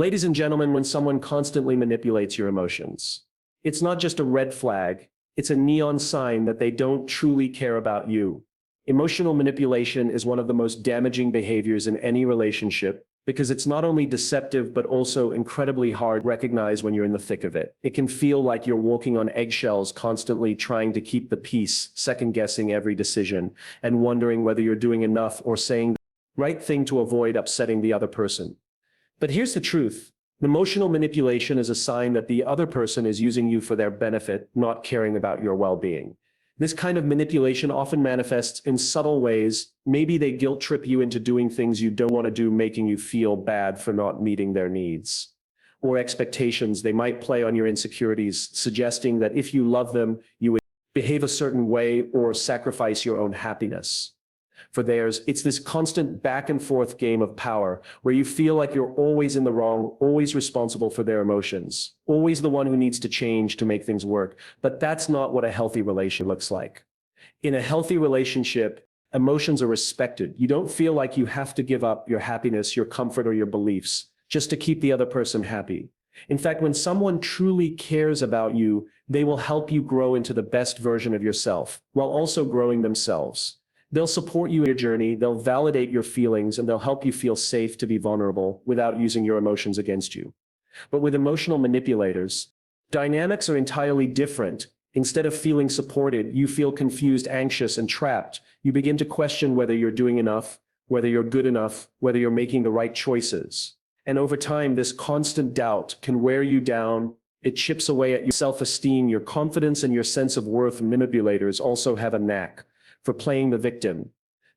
Ladies and gentlemen, when someone constantly manipulates your emotions, it's not just a red flag, it's a neon sign that they don't truly care about you. Emotional manipulation is one of the most damaging behaviors in any relationship because it's not only deceptive but also incredibly hard to recognize when you're in the thick of it. It can feel like you're walking on eggshells, constantly trying to keep the peace, second-guessing every decision, and wondering whether you're doing enough or saying the right thing to avoid upsetting the other person. But here's the truth. Emotional manipulation is a sign that the other person is using you for their benefit, not caring about your well-being. This kind of manipulation often manifests in subtle ways. Maybe they guilt trip you into doing things you don't want to do, making you feel bad for not meeting their needs. Or expectations. They might play on your insecurities, suggesting that if you love them, you would behave a certain way or sacrifice your own happiness for theirs. It's this constant back and forth game of power where you feel like you're always in the wrong, always responsible for their emotions, always the one who needs to change to make things work. But that's not what a healthy relationship looks like. In a healthy relationship, emotions are respected. You don't feel like you have to give up your happiness, your comfort, or your beliefs just to keep the other person happy. In fact, when someone truly cares about you, they will help you grow into the best version of yourself while also growing themselves. They'll support you in your journey, they'll validate your feelings, and they'll help you feel safe to be vulnerable without using your emotions against you. But with emotional manipulators, dynamics are entirely different. Instead of feeling supported, you feel confused, anxious, and trapped. You begin to question whether you're doing enough, whether you're good enough, whether you're making the right choices. And over time, this constant doubt can wear you down. It chips away at your self-esteem, your confidence, and your sense of worth. Manipulators also have a knack for playing the victim.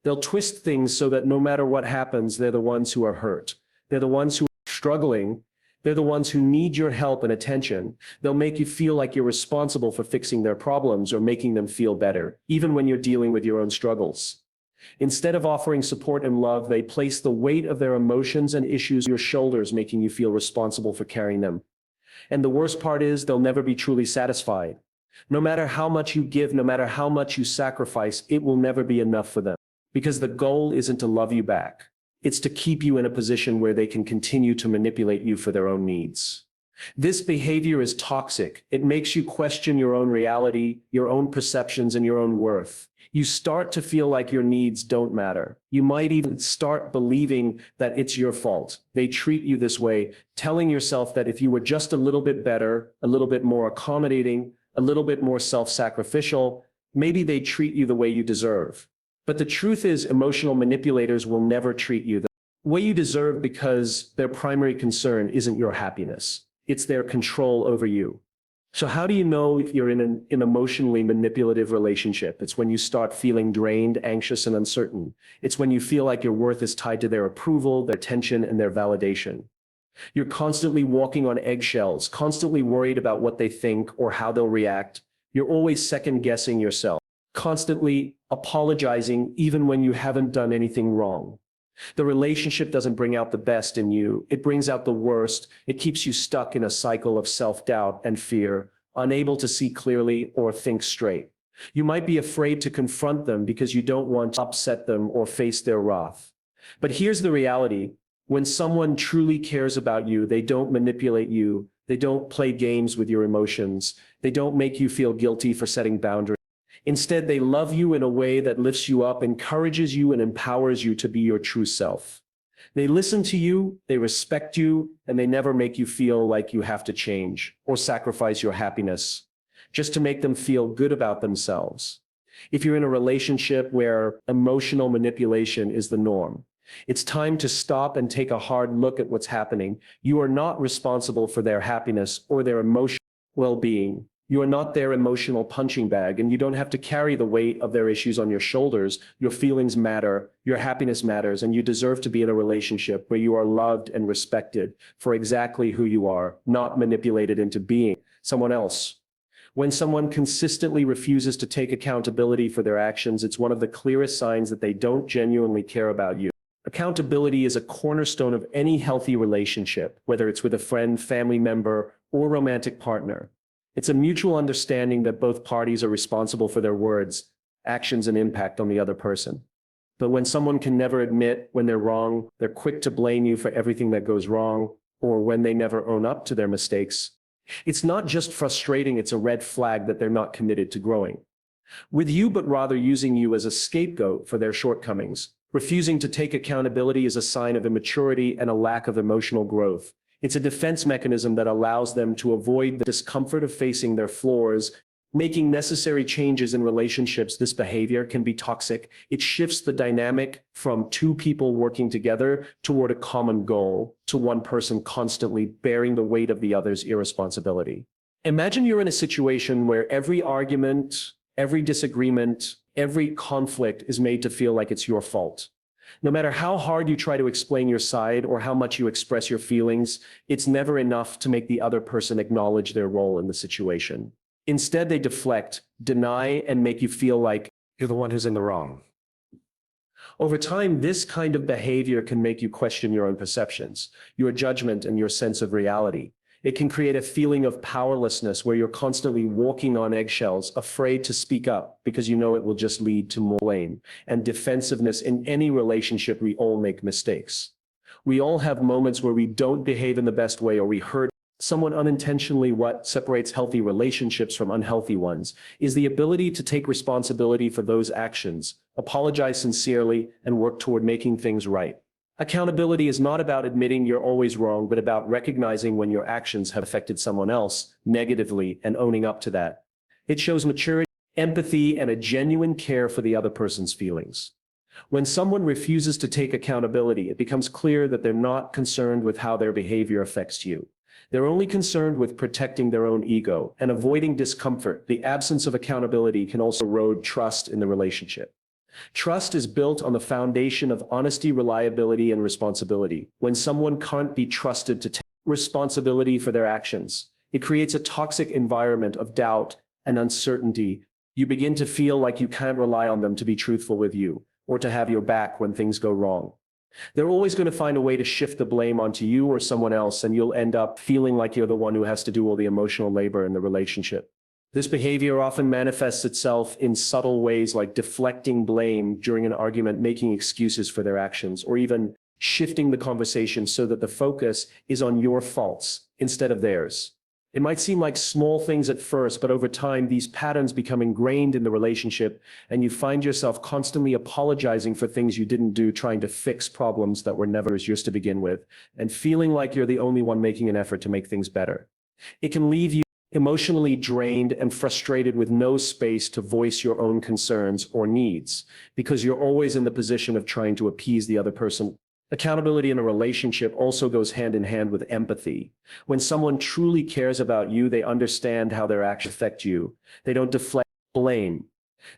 They'll twist things so that no matter what happens, they're the ones who are hurt. They're the ones who are struggling. They're the ones who need your help and attention. They'll make you feel like you're responsible for fixing their problems or making them feel better, even when you're dealing with your own struggles. Instead of offering support and love, they place the weight of their emotions and issues on your shoulders, making you feel responsible for carrying them. And the worst part is they'll never be truly satisfied. No matter how much you give, no matter how much you sacrifice, it will never be enough for them. Because the goal isn't to love you back. It's to keep you in a position where they can continue to manipulate you for their own needs. This behavior is toxic. It makes you question your own reality, your own perceptions, and your own worth. You start to feel like your needs don't matter. You might even start believing that it's your fault. They treat you this way, telling yourself that if you were just a little bit better, a little bit more accommodating, a little bit more self-sacrificial, maybe they treat you the way you deserve. But the truth is, emotional manipulators will never treat you the way you deserve because their primary concern isn't your happiness. It's their control over you. So how do you know if you're in an emotionally manipulative relationship? It's when you start feeling drained, anxious, and uncertain. It's when you feel like your worth is tied to their approval, their attention, and their validation. You're constantly walking on eggshells, constantly worried about what they think or how they'll react. You're always second-guessing yourself, constantly apologizing even when you haven't done anything wrong. The relationship doesn't bring out the best in you. It brings out the worst. It keeps you stuck in a cycle of self-doubt and fear, unable to see clearly or think straight. You might be afraid to confront them because you don't want to upset them or face their wrath. But here's the reality. When someone truly cares about you, they don't manipulate you. They don't play games with your emotions. They don't make you feel guilty for setting boundaries. Instead, they love you in a way that lifts you up, encourages you, and empowers you to be your true self. They listen to you, they respect you, and they never make you feel like you have to change or sacrifice your happiness just to make them feel good about themselves. If you're in a relationship where emotional manipulation is the norm, it's time to stop and take a hard look at what's happening. You are not responsible for their happiness or their emotional well-being. You are not their emotional punching bag, and you don't have to carry the weight of their issues on your shoulders. Your feelings matter, your happiness matters, and you deserve to be in a relationship where you are loved and respected for exactly who you are, not manipulated into being someone else. When someone consistently refuses to take accountability for their actions, it's one of the clearest signs that they don't genuinely care about you. Accountability is a cornerstone of any healthy relationship, whether it's with a friend, family member, or romantic partner. It's a mutual understanding that both parties are responsible for their words, actions, and impact on the other person. But when someone can never admit when they're wrong, they're quick to blame you for everything that goes wrong, or when they never own up to their mistakes, it's not just frustrating, it's a red flag that they're not committed to growing with you, but rather using you as a scapegoat for their shortcomings. Refusing to take accountability is a sign of immaturity and a lack of emotional growth. It's a defense mechanism that allows them to avoid the discomfort of facing their flaws, making necessary changes in relationships. This behavior can be toxic. It shifts the dynamic from two people working together toward a common goal to one person constantly bearing the weight of the other's irresponsibility. Imagine you're in a situation where every argument, every disagreement, every conflict is made to feel like it's your fault. No matter how hard you try to explain your side or how much you express your feelings, it's never enough to make the other person acknowledge their role in the situation. Instead, they deflect, deny, and make you feel like you're the one who's in the wrong. Over time, this kind of behavior can make you question your own perceptions, your judgment, and your sense of reality. It can create a feeling of powerlessness where you're constantly walking on eggshells, afraid to speak up because you know it will just lead to more blame and defensiveness. In any relationship, we all make mistakes. We all have moments where we don't behave in the best way or we hurt someone unintentionally. What separates healthy relationships from unhealthy ones is the ability to take responsibility for those actions, apologize sincerely, and work toward making things right. Accountability is not about admitting you're always wrong, but about recognizing when your actions have affected someone else negatively and owning up to that. It shows maturity, empathy, and a genuine care for the other person's feelings. When someone refuses to take accountability, it becomes clear that they're not concerned with how their behavior affects you. They're only concerned with protecting their own ego and avoiding discomfort. The absence of accountability can also erode trust in the relationship. Trust is built on the foundation of honesty, reliability, and responsibility. When someone can't be trusted to take responsibility for their actions, it creates a toxic environment of doubt and uncertainty. You begin to feel like you can't rely on them to be truthful with you or to have your back when things go wrong. They're always going to find a way to shift the blame onto you or someone else, and you'll end up feeling like you're the one who has to do all the emotional labor in the relationship. This behavior often manifests itself in subtle ways like deflecting blame during an argument, making excuses for their actions, or even shifting the conversation so that the focus is on your faults instead of theirs. It might seem like small things at first, but over time, these patterns become ingrained in the relationship, and you find yourself constantly apologizing for things you didn't do, trying to fix problems that were never yours to begin with, and feeling like you're the only one making an effort to make things better. It can leave you emotionally drained and frustrated with no space to voice your own concerns or needs, because you're always in the position of trying to appease the other person. Accountability in a relationship also goes hand in hand with empathy. When someone truly cares about you, they understand how their actions affect you. They don't deflect blame.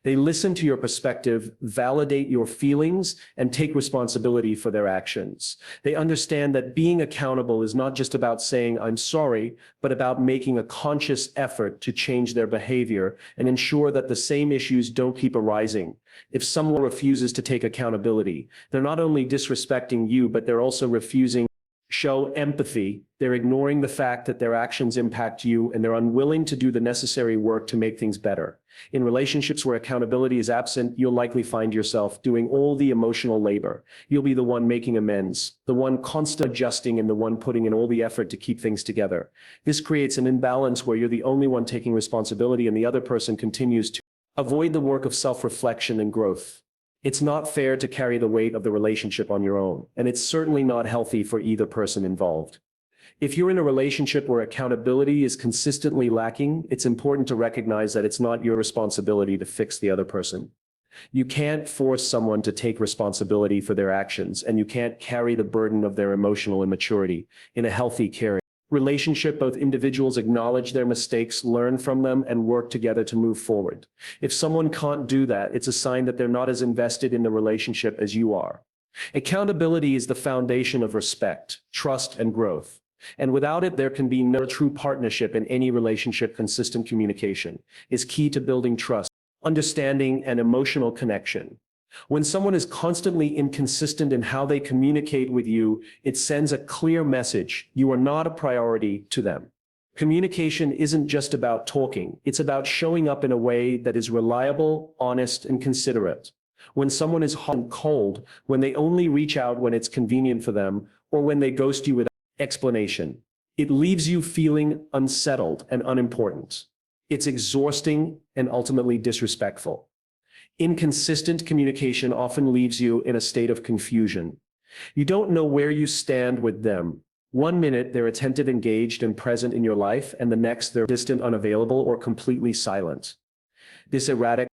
They listen to your perspective, validate your feelings, and take responsibility for their actions. They understand that being accountable is not just about saying, "I'm sorry," but about making a conscious effort to change their behavior and ensure that the same issues don't keep arising. If someone refuses to take accountability, they're not only disrespecting you, but they're also refusing to show empathy. They're ignoring the fact that their actions impact you, and they're unwilling to do the necessary work to make things better. In relationships where accountability is absent, you'll likely find yourself doing all the emotional labor. You'll be the one making amends, the one constantly adjusting, and the one putting in all the effort to keep things together. This creates an imbalance where you're the only one taking responsibility and the other person continues to avoid the work of self-reflection and growth. It's not fair to carry the weight of the relationship on your own, and it's certainly not healthy for either person involved. If you're in a relationship where accountability is consistently lacking, it's important to recognize that it's not your responsibility to fix the other person. You can't force someone to take responsibility for their actions, and you can't carry the burden of their emotional immaturity. In a healthy, caring relationship, both individuals acknowledge their mistakes, learn from them, and work together to move forward. If someone can't do that, it's a sign that they're not as invested in the relationship as you are. Accountability is the foundation of respect, trust, and growth. And without it, there can be no true partnership in any relationship. Consistent communication is key to building trust, understanding, and emotional connection. When someone is constantly inconsistent in how they communicate with you, it sends a clear message: you are not a priority to them. Communication isn't just about talking. It's about showing up in a way that is reliable, honest, and considerate. When someone is hot and cold, when they only reach out when it's convenient for them, or when they ghost you without Explanation. It leaves you feeling unsettled and unimportant. It's exhausting and ultimately disrespectful. Inconsistent communication often leaves you in a state of confusion. You don't know where you stand with them. One minute they're attentive, engaged, and present in your life, and the next they're distant, unavailable, or completely silent. This erratic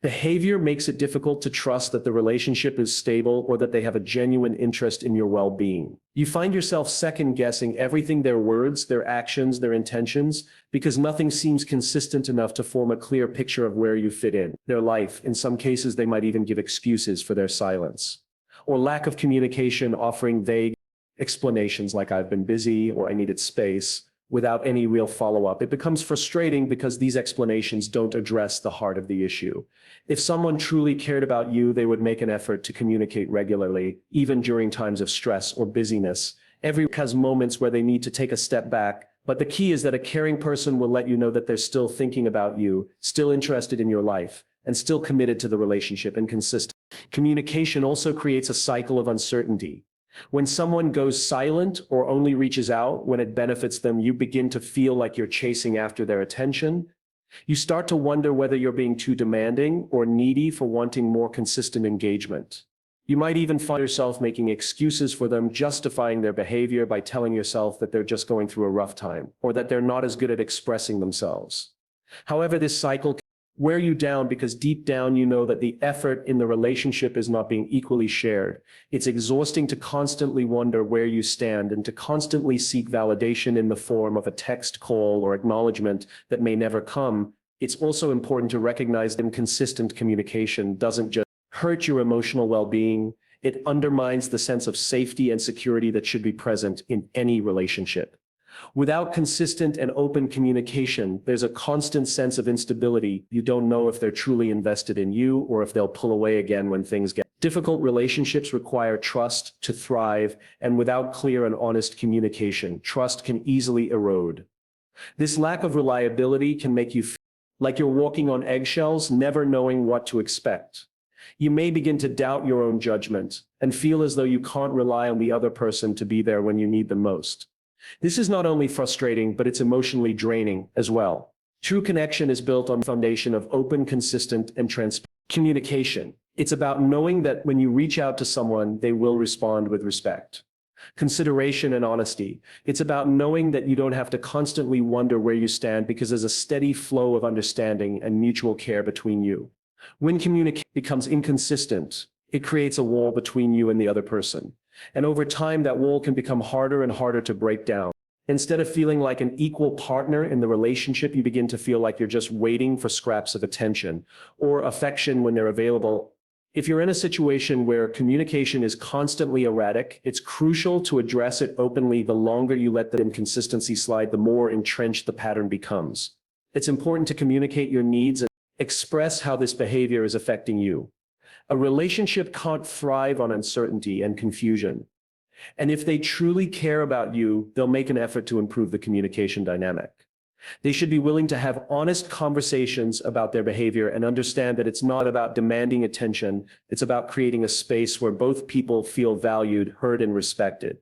behavior makes it difficult to trust that the relationship is stable or that they have a genuine interest in your well-being. You find yourself second-guessing everything: their words, their actions, their intentions, because nothing seems consistent enough to form a clear picture of where you fit in their life. In some cases, they might even give excuses for their silence or lack of communication, offering vague explanations like "I've been busy" or "I needed space," without any real follow-up. It becomes frustrating because these explanations don't address the heart of the issue. If someone truly cared about you, they would make an effort to communicate regularly, even during times of stress or busyness. Everyone has moments where they need to take a step back, but the key is that a caring person will let you know that they're still thinking about you, still interested in your life, and still committed to the relationship and consistent. Communication also creates a cycle of uncertainty. When someone goes silent or only reaches out when it benefits them, you begin to feel like you're chasing after their attention. You start to wonder whether you're being too demanding or needy for wanting more consistent engagement. You might even find yourself making excuses for them, justifying their behavior by telling yourself that they're just going through a rough time or that they're not as good at expressing themselves. However, this cycle wear you down because deep down you know that the effort in the relationship is not being equally shared. It's exhausting to constantly wonder where you stand and to constantly seek validation in the form of a text, call, or acknowledgement that may never come. It's also important to recognize that inconsistent communication doesn't just hurt your emotional well-being, it undermines the sense of safety and security that should be present in any relationship. Without consistent and open communication, there's a constant sense of instability. You don't know if they're truly invested in you or if they'll pull away again when things get difficult. Relationships require trust to thrive, and without clear and honest communication, trust can easily erode. This lack of reliability can make you feel like you're walking on eggshells, never knowing what to expect. You may begin to doubt your own judgment and feel as though you can't rely on the other person to be there when you need them most. This is not only frustrating, but it's emotionally draining as well. True connection is built on the foundation of open, consistent, and transparent communication. It's about knowing that when you reach out to someone, they will respond with respect, consideration, and honesty. It's about knowing that you don't have to constantly wonder where you stand because there's a steady flow of understanding and mutual care between you. When communication becomes inconsistent, it creates a wall between you and the other person. And over time, that wall can become harder and harder to break down. Instead of feeling like an equal partner in the relationship, you begin to feel like you're just waiting for scraps of attention or affection when they're available. If you're in a situation where communication is constantly erratic, it's crucial to address it openly. The longer you let the inconsistency slide, the more entrenched the pattern becomes. It's important to communicate your needs and express how this behavior is affecting you. A relationship can't thrive on uncertainty and confusion. And if they truly care about you, they'll make an effort to improve the communication dynamic. They should be willing to have honest conversations about their behavior and understand that it's not about demanding attention. It's about creating a space where both people feel valued, heard, and respected.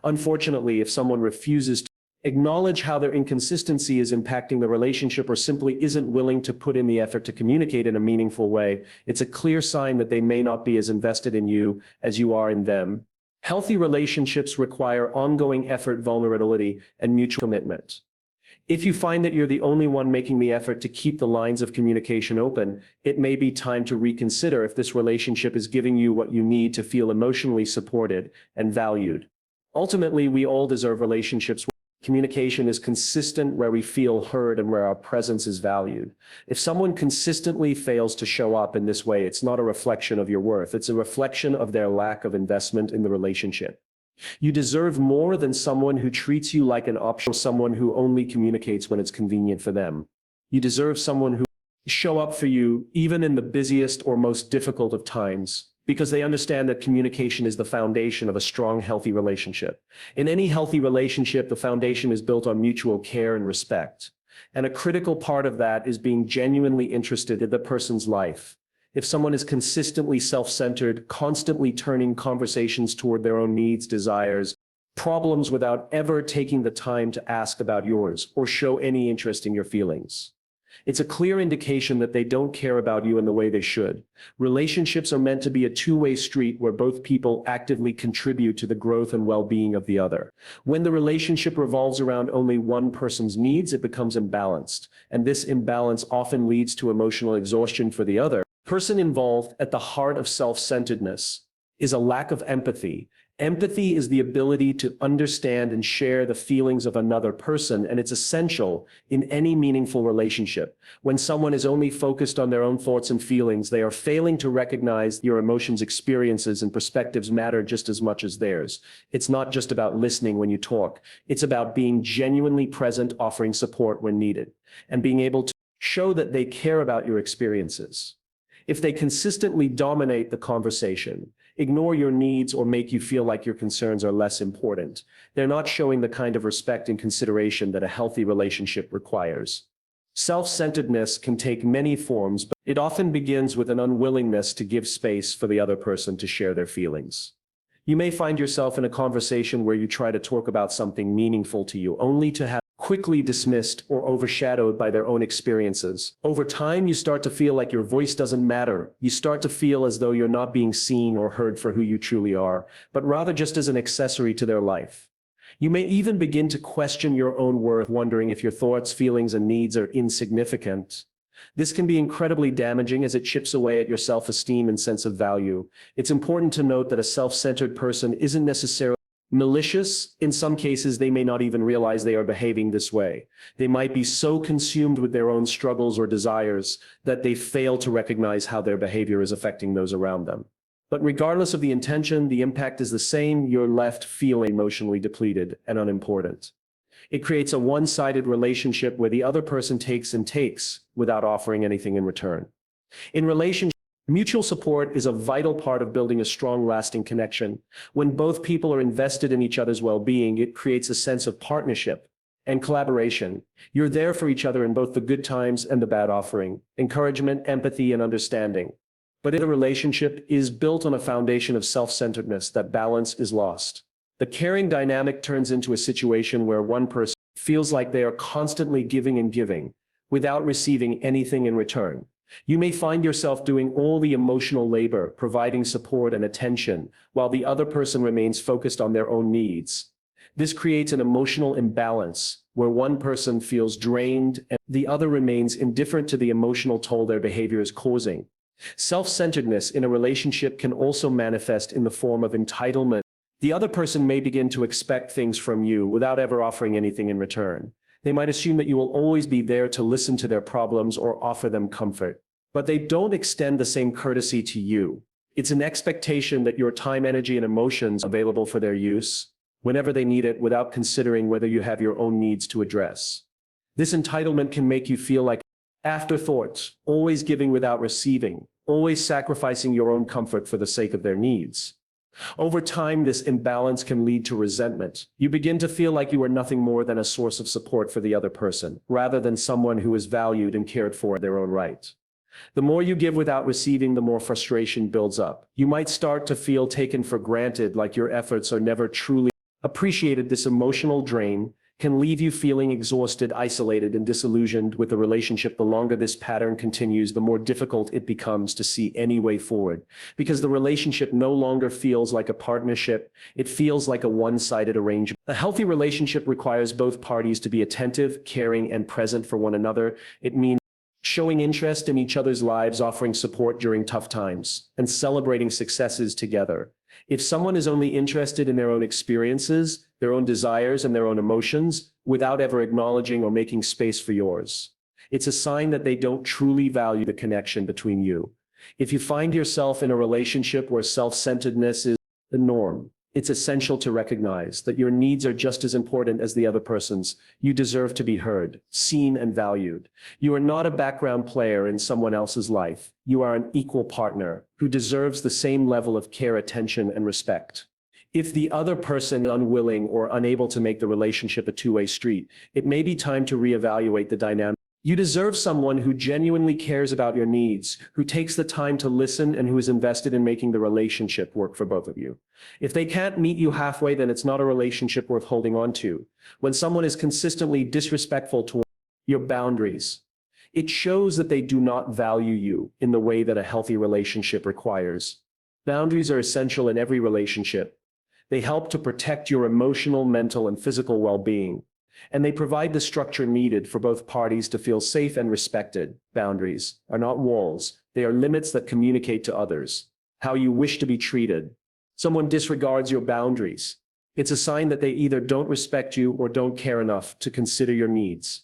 Unfortunately, if someone refuses to acknowledge how their inconsistency is impacting the relationship or simply isn't willing to put in the effort to communicate in a meaningful way, it's a clear sign that they may not be as invested in you as you are in them. Healthy relationships require ongoing effort, vulnerability, and mutual commitment. If you find that you're the only one making the effort to keep the lines of communication open, it may be time to reconsider if this relationship is giving you what you need to feel emotionally supported and valued. Ultimately, we all deserve relationships where communication is consistent, where we feel heard, and where our presence is valued. If someone consistently fails to show up in this way, it's not a reflection of your worth. It's a reflection of their lack of investment in the relationship. You deserve more than someone who treats you like an option, someone who only communicates when it's convenient for them. You deserve someone who show up for you even in the busiest or most difficult of times, because they understand that communication is the foundation of a strong, healthy relationship. In any healthy relationship, the foundation is built on mutual care and respect. And a critical part of that is being genuinely interested in the person's life. If someone is consistently self-centered, constantly turning conversations toward their own needs, desires, problems without ever taking the time to ask about yours or show any interest in your feelings. It's a clear indication that they don't care about you in the way they should. Relationships are meant to be a two-way street where both people actively contribute to the growth and well-being of the other. When the relationship revolves around only one person's needs, it becomes imbalanced, and this imbalance often leads to emotional exhaustion for the other. Person involved at the heart of self-centeredness is a lack of empathy. Empathy is the ability to understand and share the feelings of another person, and it's essential in any meaningful relationship. When someone is only focused on their own thoughts and feelings, they are failing to recognize your emotions, experiences, and perspectives matter just as much as theirs. It's not just about listening when you talk. It's about being genuinely present, offering support when needed, and being able to show that they care about your experiences. If they consistently dominate the conversation, ignore your needs, or make you feel like your concerns are less important, they're not showing the kind of respect and consideration that a healthy relationship requires. Self-centeredness can take many forms, but it often begins with an unwillingness to give space for the other person to share their feelings. You may find yourself in a conversation where you try to talk about something meaningful to you, only to have quickly dismissed or overshadowed by their own experiences. Over time, you start to feel like your voice doesn't matter. You start to feel as though you're not being seen or heard for who you truly are, but rather just as an accessory to their life. You may even begin to question your own worth, wondering if your thoughts, feelings, and needs are insignificant. This can be incredibly damaging as it chips away at your self-esteem and sense of value. It's important to note that a self-centered person isn't necessarily malicious. In some cases, they may not even realize they are behaving this way. They might be so consumed with their own struggles or desires that they fail to recognize how their behavior is affecting those around them. But regardless of the intention, the impact is the same. You're left feeling emotionally depleted and unimportant. It creates a one-sided relationship where the other person takes and takes without offering anything in return. In relationships, mutual support is a vital part of building a strong, lasting connection. When both people are invested in each other's well-being, it creates a sense of partnership and collaboration. You're there for each other in both the good times and the bad, offering encouragement, empathy, and understanding. But if a relationship is built on a foundation of self-centeredness, that balance is lost. The caring dynamic turns into a situation where one person feels like they are constantly giving and giving without receiving anything in return. You may find yourself doing all the emotional labor, providing support and attention, while the other person remains focused on their own needs. This creates an emotional imbalance where one person feels drained and the other remains indifferent to the emotional toll their behavior is causing. Self-centeredness in a relationship can also manifest in the form of entitlement. The other person may begin to expect things from you without ever offering anything in return. They might assume that you will always be there to listen to their problems or offer them comfort, but they don't extend the same courtesy to you. It's an expectation that your time, energy, and emotions are available for their use whenever they need it, without considering whether you have your own needs to address. This entitlement can make you feel like afterthoughts, always giving without receiving, always sacrificing your own comfort for the sake of their needs. Over time, this imbalance can lead to resentment. You begin to feel like you are nothing more than a source of support for the other person, rather than someone who is valued and cared for in their own right. The more you give without receiving, the more frustration builds up. You might start to feel taken for granted, like your efforts are never truly appreciated. This emotional drain can leave you feeling exhausted, isolated, and disillusioned with the relationship. The longer this pattern continues, the more difficult it becomes to see any way forward, because the relationship no longer feels like a partnership. It feels like a one-sided arrangement. A healthy relationship requires both parties to be attentive, caring, and present for one another. It means showing interest in each other's lives, offering support during tough times, and celebrating successes together. If someone is only interested in their own experiences, their own desires, and their own emotions, without ever acknowledging or making space for yours, it's a sign that they don't truly value the connection between you. If you find yourself in a relationship where self-centeredness is the norm, it's essential to recognize that your needs are just as important as the other person's. You deserve to be heard, seen, and valued. You are not a background player in someone else's life. You are an equal partner who deserves the same level of care, attention, and respect. If the other person is unwilling or unable to make the relationship a two-way street, it may be time to reevaluate the dynamic. You deserve someone who genuinely cares about your needs, who takes the time to listen, and who is invested in making the relationship work for both of you. If they can't meet you halfway, then it's not a relationship worth holding on to. When someone is consistently disrespectful toward your boundaries, it shows that they do not value you in the way that a healthy relationship requires. Boundaries are essential in every relationship. They help to protect your emotional, mental, and physical well-being, and they provide the structure needed for both parties to feel safe and respected. Boundaries are not walls. They are limits that communicate to others how you wish to be treated. Someone disregards your boundaries. It's a sign that they either don't respect you or don't care enough to consider your needs.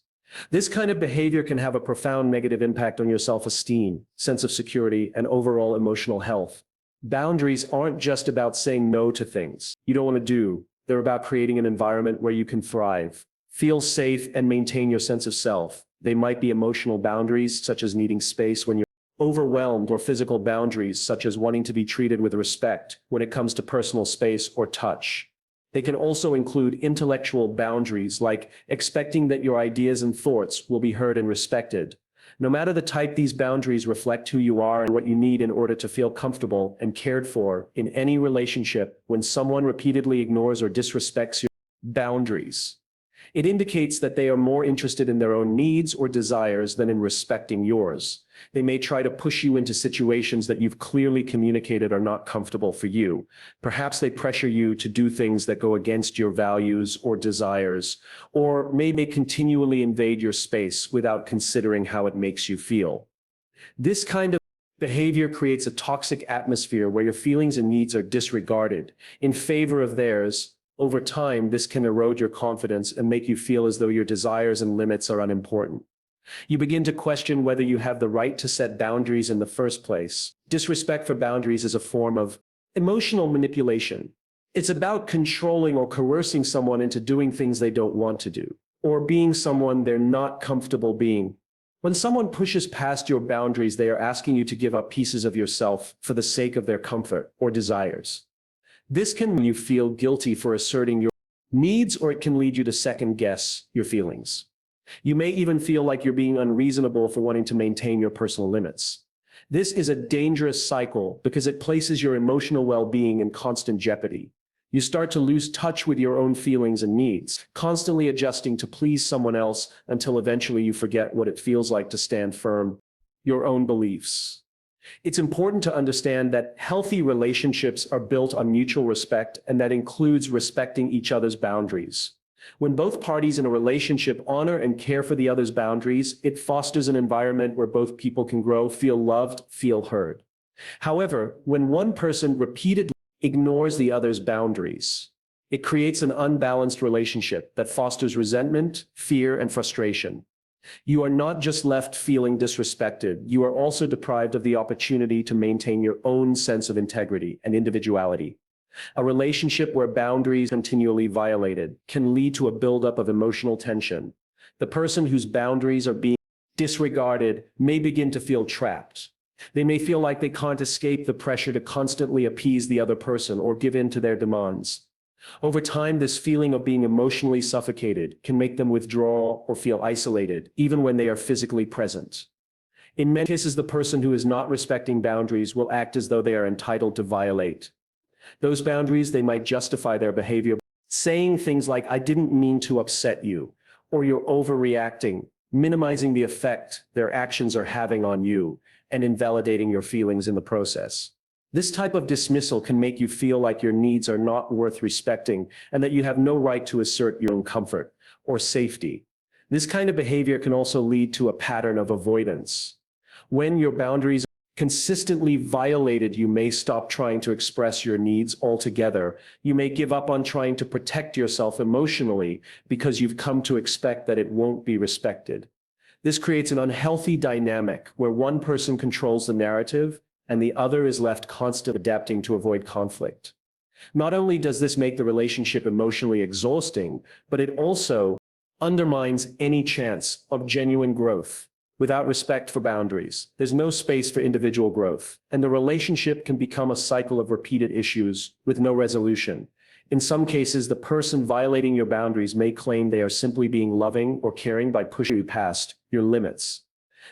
This kind of behavior can have a profound negative impact on your self-esteem, sense of security, and overall emotional health. Boundaries aren't just about saying no to things you don't want to do. They're about creating an environment where you can thrive, feel safe, and maintain your sense of self. They might be emotional boundaries, such as needing space when you're overwhelmed, or physical boundaries, such as wanting to be treated with respect when it comes to personal space or touch. They can also include intellectual boundaries, like expecting that your ideas and thoughts will be heard and respected. No matter the type, these boundaries reflect who you are and what you need in order to feel comfortable and cared for in any relationship. When someone repeatedly ignores or disrespects your boundaries, it indicates that they are more interested in their own needs or desires than in respecting yours. They may try to push you into situations that you've clearly communicated are not comfortable for you. Perhaps they pressure you to do things that go against your values or desires, or may continually invade your space without considering how it makes you feel. This kind of behavior creates a toxic atmosphere where your feelings and needs are disregarded in favor of theirs. Over time, this can erode your confidence and make you feel as though your desires and limits are unimportant. You begin to question whether you have the right to set boundaries in the first place. Disrespect for boundaries is a form of emotional manipulation. It's about controlling or coercing someone into doing things they don't want to do, or being someone they're not comfortable being. When someone pushes past your boundaries, they are asking you to give up pieces of yourself for the sake of their comfort or desires. This can make you feel guilty for asserting your needs, or it can lead you to second guess your feelings. You may even feel like you're being unreasonable for wanting to maintain your personal limits. This is a dangerous cycle because it places your emotional well-being in constant jeopardy. You start to lose touch with your own feelings and needs, constantly adjusting to please someone else until eventually you forget what it feels like to stand firm in your own beliefs. It's important to understand that healthy relationships are built on mutual respect, and that includes respecting each other's boundaries. When both parties in a relationship honor and care for the other's boundaries, it fosters an environment where both people can grow, feel loved, feel heard. However, when one person repeatedly ignores the other's boundaries, it creates an unbalanced relationship that fosters resentment, fear, and frustration. You are not just left feeling disrespected, you are also deprived of the opportunity to maintain your own sense of integrity and individuality. A relationship where boundaries are continually violated can lead to a buildup of emotional tension. The person whose boundaries are being disregarded may begin to feel trapped. They may feel like they can't escape the pressure to constantly appease the other person or give in to their demands. Over time, this feeling of being emotionally suffocated can make them withdraw or feel isolated, even when they are physically present. In many cases, the person who is not respecting boundaries will act as though they are entitled to violate those boundaries. They might justify their behavior, saying things like, "I didn't mean to upset you," or "you're overreacting," minimizing the effect their actions are having on you and invalidating your feelings in the process. This type of dismissal can make you feel like your needs are not worth respecting and that you have no right to assert your own comfort or safety. This kind of behavior can also lead to a pattern of avoidance. When your boundaries are consistently violated, you may stop trying to express your needs altogether. You may give up on trying to protect yourself emotionally because you've come to expect that it won't be respected. This creates an unhealthy dynamic where one person controls the narrative and the other is left constantly adapting to avoid conflict. Not only does this make the relationship emotionally exhausting, but it also undermines any chance of genuine growth. Without respect for boundaries, there's no space for individual growth, and the relationship can become a cycle of repeated issues with no resolution. In some cases, the person violating your boundaries may claim they are simply being loving or caring by pushing you past your limits.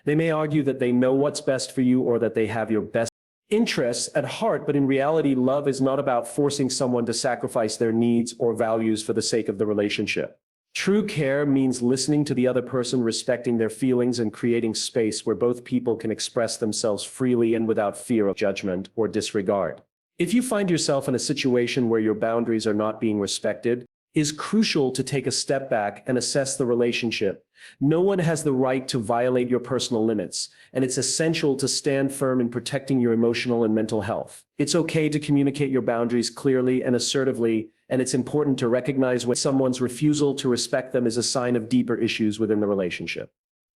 They may argue that they know what's best for you or that they have your best interests at heart, but in reality, love is not about forcing someone to sacrifice their needs or values for the sake of the relationship. True care means listening to the other person, respecting their feelings, and creating space where both people can express themselves freely and without fear of judgment or disregard. If you find yourself in a situation where your boundaries are not being respected, it is crucial to take a step back and assess the relationship. No one has the right to violate your personal limits, and it's essential to stand firm in protecting your emotional and mental health. It's okay to communicate your boundaries clearly and assertively, and it's important to recognize when someone's refusal to respect them is a sign of deeper issues within the relationship.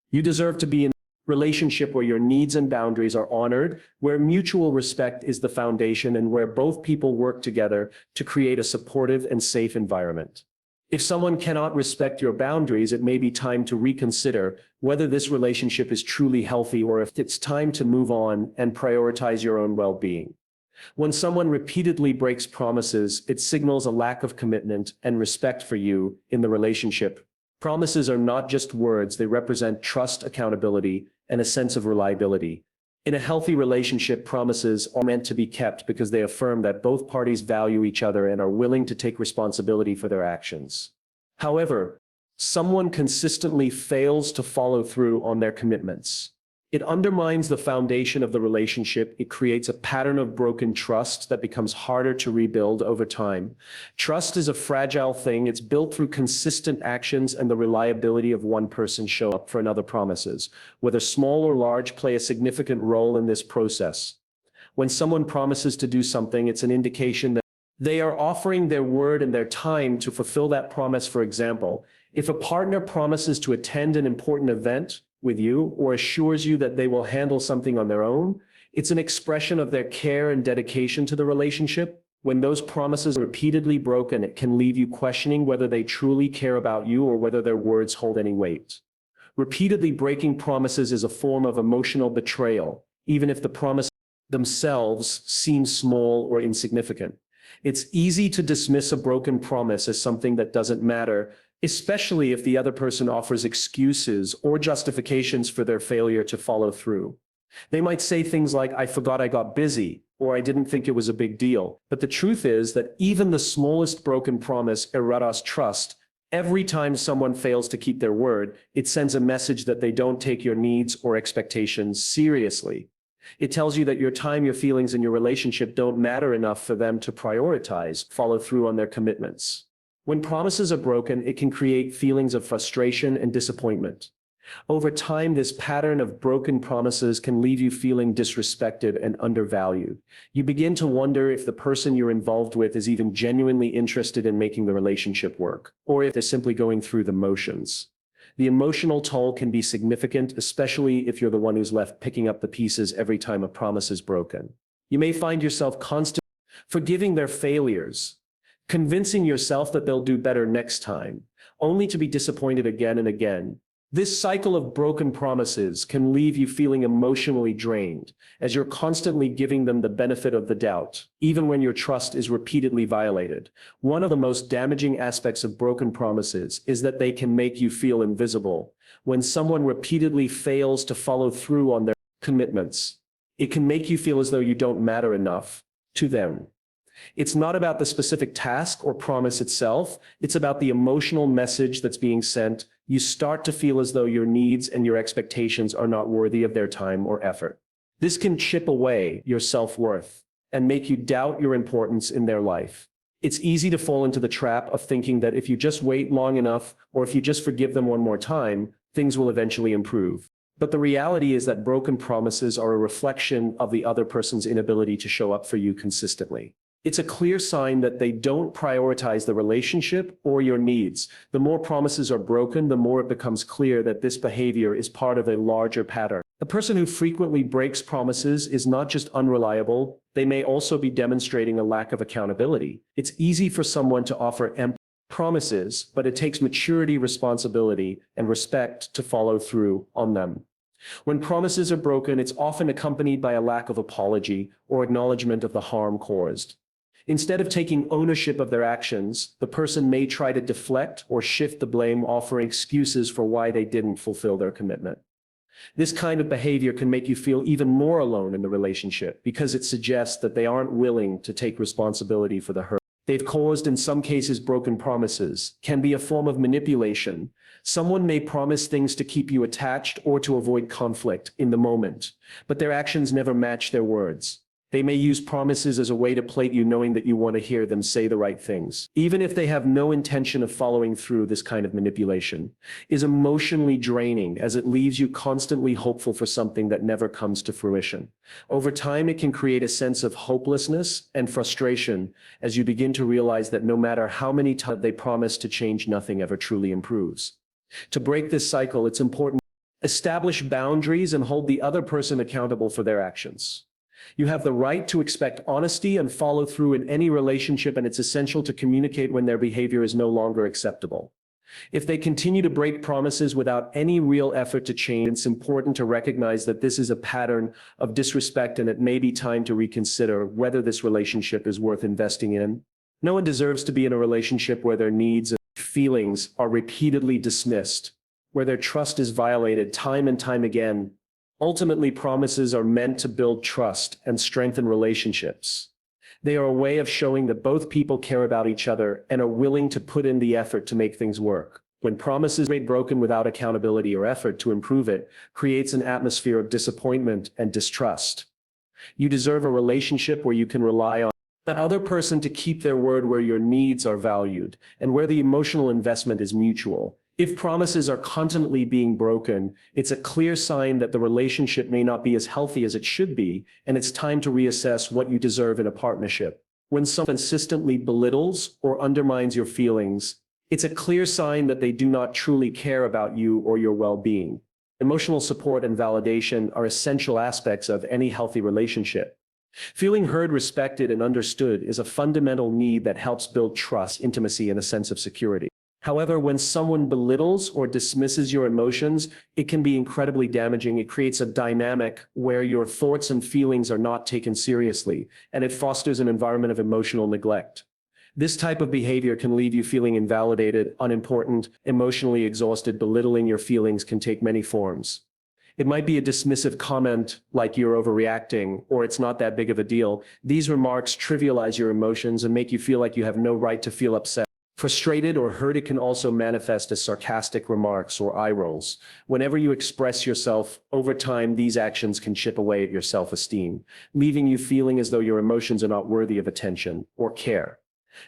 You deserve to be in a relationship where your needs and boundaries are honored, where mutual respect is the foundation, and where both people work together to create a supportive and safe environment. If someone cannot respect your boundaries, it may be time to reconsider whether this relationship is truly healthy or if it's time to move on and prioritize your own well-being. When someone repeatedly breaks promises, it signals a lack of commitment and respect for you in the relationship. Promises are not just words, they represent trust, accountability, and a sense of reliability. In a healthy relationship, promises are meant to be kept because they affirm that both parties value each other and are willing to take responsibility for their actions. However, someone consistently fails to follow through on their commitments. It undermines the foundation of the relationship. It creates a pattern of broken trust that becomes harder to rebuild over time. Trust is a fragile thing. It's built through consistent actions, and the reliability of one person show up for another promises, whether small or large, play a significant role in this process. When someone promises to do something, it's an indication that they are offering their word and their time to fulfill that promise. For example, if a partner promises to attend an important event with you or assures you that they will handle something on their own, it's an expression of their care and dedication to the relationship. When those promises are repeatedly broken, it can leave you questioning whether they truly care about you or whether their words hold any weight. Repeatedly breaking promises is a form of emotional betrayal, even if the promises themselves seem small or insignificant. It's easy to dismiss a broken promise as something that doesn't matter, especially if the other person offers excuses or justifications for their failure to follow through. They might say things like, "I forgot I got busy," or "I didn't think it was a big deal." But the truth is that even the smallest broken promise erodes trust. Every time someone fails to keep their word, it sends a message that they don't take your needs or expectations seriously. It tells you that your time, your feelings, and your relationship don't matter enough for them to prioritize, follow through on their commitments. When promises are broken, it can create feelings of frustration and disappointment. Over time, this pattern of broken promises can leave you feeling disrespected and undervalued. You begin to wonder if the person you're involved with is even genuinely interested in making the relationship work, or if they're simply going through the motions. The emotional toll can be significant, especially if you're the one who's left picking up the pieces every time a promise is broken. You may find yourself constantly forgiving their failures, convincing yourself that they'll do better next time, only to be disappointed again and again. This cycle of broken promises can leave you feeling emotionally drained, as you're constantly giving them the benefit of the doubt, even when your trust is repeatedly violated. One of the most damaging aspects of broken promises is that they can make you feel invisible. When someone repeatedly fails to follow through on their commitments, it can make you feel as though you don't matter enough to them. It's not about the specific task or promise itself. It's about the emotional message that's being sent. You start to feel as though your needs and your expectations are not worthy of their time or effort. This can chip away your self-worth and make you doubt your importance in their life. It's easy to fall into the trap of thinking that if you just wait long enough, or if you just forgive them one more time, things will eventually improve. But the reality is that broken promises are a reflection of the other person's inability to show up for you consistently. It's a clear sign that they don't prioritize the relationship or your needs. The more promises are broken, the more it becomes clear that this behavior is part of a larger pattern. A person who frequently breaks promises is not just unreliable, they may also be demonstrating a lack of accountability. It's easy for someone to offer empty promises, but it takes maturity, responsibility, and respect to follow through on them. When promises are broken, it's often accompanied by a lack of apology or acknowledgement of the harm caused. Instead of taking ownership of their actions, the person may try to deflect or shift the blame, offering excuses for why they didn't fulfill their commitment. This kind of behavior can make you feel even more alone in the relationship because it suggests that they aren't willing to take responsibility for the hurt they've caused. In some cases, broken promises can be a form of manipulation. Someone may promise things to keep you attached or to avoid conflict in the moment, but their actions never match their words. They may use promises as a way to play you, knowing that you want to hear them say the right things. Even if they have no intention of following through, this kind of manipulation is emotionally draining, as it leaves you constantly hopeful for something that never comes to fruition. Over time, it can create a sense of hopelessness and frustration as you begin to realize that no matter how many times they promise to change, nothing ever truly improves. To break this cycle, it's important to establish boundaries and hold the other person accountable for their actions. You have the right to expect honesty and follow through in any relationship, and it's essential to communicate when their behavior is no longer acceptable. If they continue to break promises without any real effort to change, it's important to recognize that this is a pattern of disrespect, and it may be time to reconsider whether this relationship is worth investing in. No one deserves to be in a relationship where their needs and feelings are repeatedly dismissed, where their trust is violated time and time again. Ultimately, promises are meant to build trust and strengthen relationships. They are a way of showing that both people care about each other and are willing to put in the effort to make things work. When promises are broken without accountability or effort to improve it, creates an atmosphere of disappointment and distrust. You deserve a relationship where you can rely on that other person to keep their word, where your needs are valued, and where the emotional investment is mutual. If promises are constantly being broken, it's a clear sign that the relationship may not be as healthy as it should be, and it's time to reassess what you deserve in a partnership. When someone consistently belittles or undermines your feelings, it's a clear sign that they do not truly care about you or your well-being. Emotional support and validation are essential aspects of any healthy relationship. Feeling heard, respected, and understood is a fundamental need that helps build trust, intimacy, and a sense of security. However, when someone belittles or dismisses your emotions, it can be incredibly damaging. It creates a dynamic where your thoughts and feelings are not taken seriously, and it fosters an environment of emotional neglect. This type of behavior can leave you feeling invalidated, unimportant, emotionally exhausted. Belittling your feelings can take many forms. It might be a dismissive comment like "you're overreacting" or "it's not that big of a deal." These remarks trivialize your emotions and make you feel like you have no right to feel upset, frustrated, or hurt. It can also manifest as sarcastic remarks or eye rolls. Whenever you express yourself, over time, these actions can chip away at your self-esteem, leaving you feeling as though your emotions are not worthy of attention or care.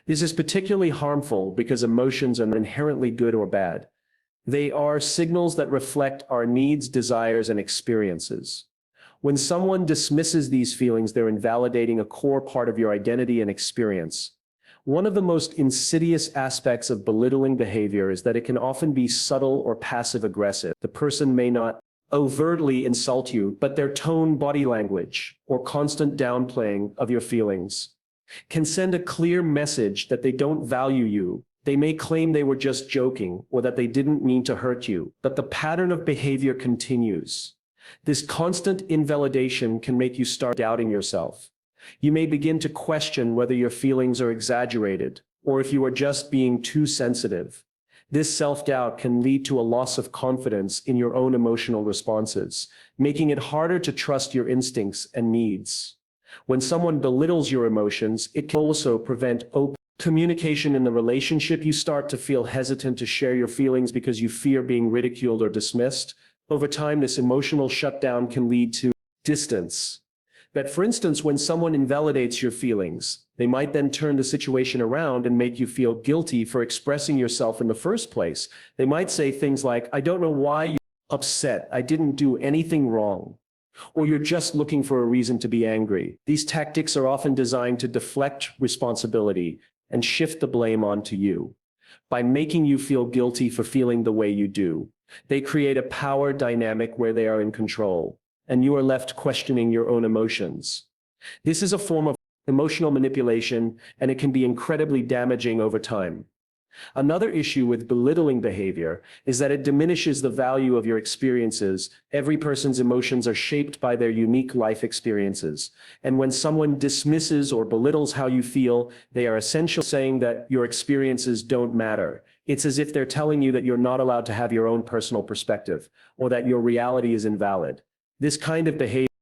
This is particularly harmful because emotions are inherently good or bad. They are signals that reflect our needs, desires, and experiences. When someone dismisses these feelings, they're invalidating a core part of your identity and experience. One of the most insidious aspects of belittling behavior is that it can often be subtle or passive-aggressive. The person may not overtly insult you, but their tone, body language, or constant downplaying of your feelings can send a clear message that they don't value you. They may claim they were just joking or that they didn't mean to hurt you, but the pattern of behavior continues. This constant invalidation can make you start doubting yourself. You may begin to question whether your feelings are exaggerated or if you are just being too sensitive. This self-doubt can lead to a loss of confidence in your own emotional responses, making it harder to trust your instincts and needs. When someone belittles your emotions, it can also prevent open communication in the relationship. You start to feel hesitant to share your feelings because you fear being ridiculed or dismissed. Over time, this emotional shutdown can lead to distance. But for instance, when someone invalidates your feelings, they might then turn the situation around and make you feel guilty for expressing yourself in the first place. They might say things like, "I don't know why you're upset. I didn't do anything wrong." Or "you're just looking for a reason to be angry." These tactics are often designed to deflect responsibility and shift the blame onto you. By making you feel guilty for feeling the way you do, they create a power dynamic where they are in control, and you are left questioning your own emotions. This is a form of emotional manipulation, and it can be incredibly damaging over time. Another issue with belittling behavior is that it diminishes the value of your experiences. Every person's emotions are shaped by their unique life experiences. And when someone dismisses or belittles how you feel, they are essentially saying that your experiences don't matter. It's as if they're telling you that you're not allowed to have your own personal perspective, or that your reality is invalid. This kind of behavior